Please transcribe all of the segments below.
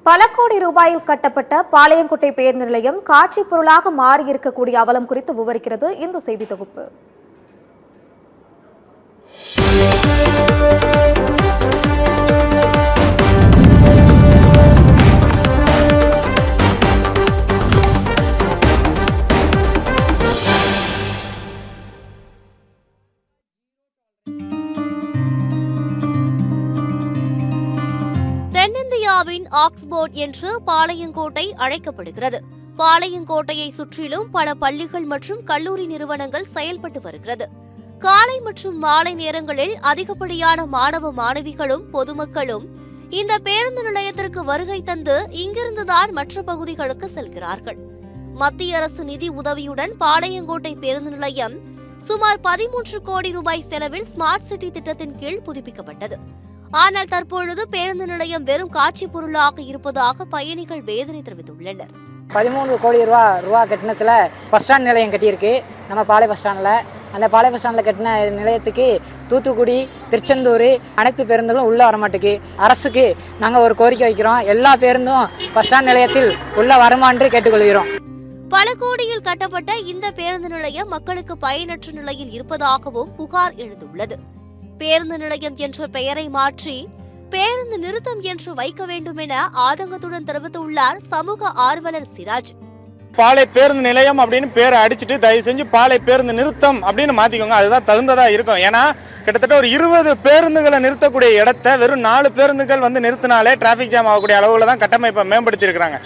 பல கோடி ரூபாயில் கட்டப்பட்ட பாளையங்கோட்டை பேருந்து நிலையம் காட்சி பொருளாக மாறியிருக்கக்கூடிய அவலம் குறித்து விவரிக்கிறது இந்த செய்தி தொகுப்பு. தென்னிந்தியாவின் ஆக்ஸ்போர்ட் என்று பாளையங்கோட்டை அழைக்கப்படுகிறது. பாளையங்கோட்டையை சுற்றிலும் பல பள்ளிகள் மற்றும் கல்லூரி நிறுவனங்கள் செயல்பட்டு வருகிறது. காலை மற்றும் மாலை நேரங்களில் அதிகப்படியான மாணவ மாணவிகளும் பொதுமக்களும் இந்த பேருந்து நிலையத்திற்கு வருகை தந்து இங்கிருந்துதான் மற்ற பகுதிகளுக்கு செல்கிறார்கள். மத்திய அரசு நிதி உதவியுடன் பாளையங்கோட்டை பேருந்து நிலையம் சுமார் 13 கோடி ரூபாய் செலவில் ஸ்மார்ட் சிட்டி திட்டத்தின் கீழ் புதுப்பிக்கப்பட்டது. ஆனால் தற்பொழுது பேருந்து நிலையம் வெறும் காட்சி பொருளாக இருப்பதாக பயணிகள் வேதனை தெரிவித்துள்ளனர். 13 கோடி ரூபா கட்டினத்தில் பஸ் ஸ்டாண்ட் நிலையம் கட்டியிருக்கு. நம்ம பாளை பஸ் ஸ்டாண்டில் அந்த பாளை பஸ் ஸ்டாண்டில் கட்டின நிலையத்துக்கு தூத்துக்குடி, திருச்செந்தூர் அனைத்து பேருந்துகளும் உள்ளே வரமாட்டுக்கு. அரசுக்கு நாங்கள் ஒரு கோரிக்கை வைக்கிறோம், எல்லா பேருந்தும் பஸ் ஸ்டாண்ட் நிலையத்தில் உள்ள வருமாறு கேட்டுக்கொள்கிறோம். பல கோடியில் கட்டப்பட்ட இந்த பேருந்து நிலையம் மக்களுக்கு பயனற்ற நிலையில் இருப்பதாகவும் புகார் எழுந்துள்ளது. பேருந்து நிலையம் என்ற பெயரை மாற்றி பேருந்து நிறுத்தம் என்று வைக்க வேண்டும் என ஆதங்கத்துடன் தெரிவித்துள்ளார் சமூக ஆர்வலர் சிராஜ். பாளை பேருந்து நிலையம் அப்படின்னு பேரை அடிச்சுட்டு தயவு செஞ்சு பாளை பேருந்து நிறுத்தம் அப்படின்னு மாத்திக்கோங்க, அதுதான் தகுந்ததா இருக்கும். ஏன்னா கிட்டத்தட்ட ஒரு 20 பேருந்துகளை நிறுத்தக்கூடிய இடத்த வெறும் 4 பேருந்துகள் வந்து நிறுத்தினாலே டிராபிக் ஜாம் ஆகக்கூடிய அளவுல தான் கட்டமைப்பை மேம்படுத்தி இருக்கிறாங்க.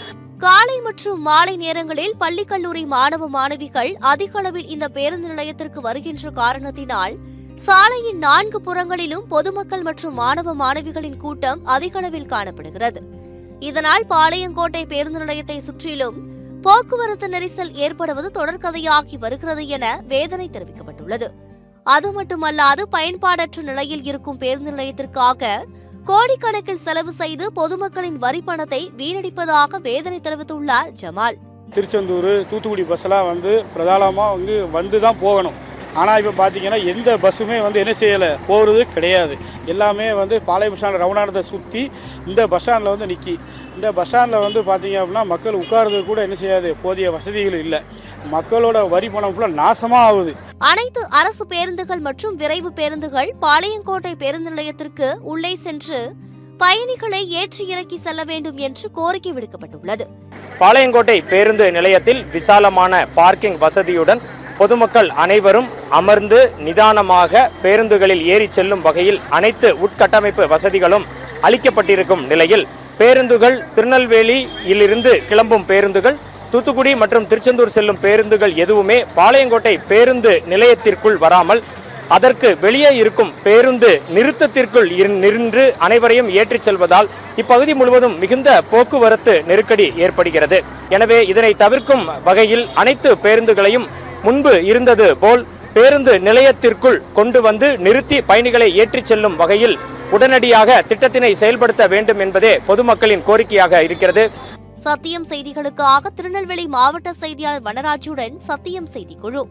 காலை மற்றும் மாலை நேரங்களில் பள்ளி கல்லூரி மாணவ மாணவிகள் அதிக அளவில் இந்த பேருந்து நிலையத்திற்கு வருகின்ற காரணத்தினால் சாலையின் 4 புறங்களிலும் பொதுமக்கள் மற்றும் மாணவ மாணவிகளின் கூட்டம் அதிக அளவில் காணப்படுகிறது. இதனால் பாளையங்கோட்டை பேருந்து நிலையத்தை சுற்றிலும் போக்குவரத்து நெரிசல் ஏற்படுவது தொடர்கதையாகி வருகிறது என வேதனை தெரிவிக்கப்பட்டுள்ளது. அது மட்டுமல்லாது பயன்பாடற்ற நிலையில் இருக்கும் பேருந்து நிலையத்திற்காக கோடிக்கணக்கில் செலவு செய்து பொதுமக்களின் வரி பணத்தை வீணடிப்பதாக வேதனை தெரிவித்துள்ளார் ஜமால். திருச்செந்தூர், தூத்துக்குடி பஸ்ஸெல்லாம் பிரதானமாக வந்து தான் போகணும். ஆனால் இப்போ பார்த்தீங்கன்னா எந்த பஸ்ஸுமே என்ன செய்யலை, போகிறது கிடையாது. எல்லாமே பாளைய பஸ் ஸ்டாண்ட் ரவுண்டானத்தை சுற்றி இந்த பஸ் ஸ்டாண்டில் நிற்கி. இந்த பஸ் ஸ்டாண்டில் பார்த்தீங்க அப்படின்னா மக்கள் உட்கார்றதுக்கு கூட என்ன செய்யாது, போதிய வசதிகள் இல்லை. மக்களோட வரி பணம் ஃபுல்லாக நாசமாக ஆகுது. அனைத்து அரசு பேருந்துகள் மற்றும் விரைவு பேருந்துகள் பாளையங்கோட்டை பேருந்து நிலையத்திற்கு உள்ளே சென்று பயணிகளை ஏற்றி இறக்கி செல்ல வேண்டும் என்று கோரிக்கை விடுக்கப்பட்டுள்ளது. பாளையங்கோட்டை பேருந்து நிலையத்தில் விசாலமான பார்க்கிங் வசதியுடன் பொதுமக்கள் அனைவரும் அமர்ந்து நிதானமாக பேருந்துகளில் ஏறி செல்லும் வகையில் அனைத்து உட்கட்டமைப்பு வசதிகளும் அளிக்கப்பட்டிருக்கும் நிலையில் பேருந்துகள் திருநெல்வேலியிலிருந்து கிளம்பும் பேருந்துகள், தூத்துக்குடி மற்றும் திருச்செந்தூர் செல்லும் பேருந்துகள் எதுவுமே பாளையங்கோட்டை பேருந்து நிலையத்திற்குள் வராமல் அதற்கு வெளியே இருக்கும் பேருந்து நிறுத்தத்திற்குள் நின்று அனைவரையும் ஏற்றிச் செல்வதால் இப்பகுதி முழுவதும் மிகுந்த போக்குவரத்து நெருக்கடி ஏற்படுகிறது. எனவே இதனை தவிர்க்கும் வகையில் அனைத்து பேருந்துகளையும் முன்பு இருந்தது போல் பேருந்து நிலையத்திற்குள் கொண்டு வந்து நிறுத்தி பயணிகளை ஏற்றிச் செல்லும் வகையில் உடனடியாக திட்டத்தினை செயல்படுத்த வேண்டும் என்பதே பொதுமக்களின் கோரிக்கையாக இருக்கிறது. சத்தியம் செய்திகளுக்காக திருநெல்வேலி மாவட்ட செய்தியாளர் வனராஜுடன் சத்தியம் செய்திக்குழு.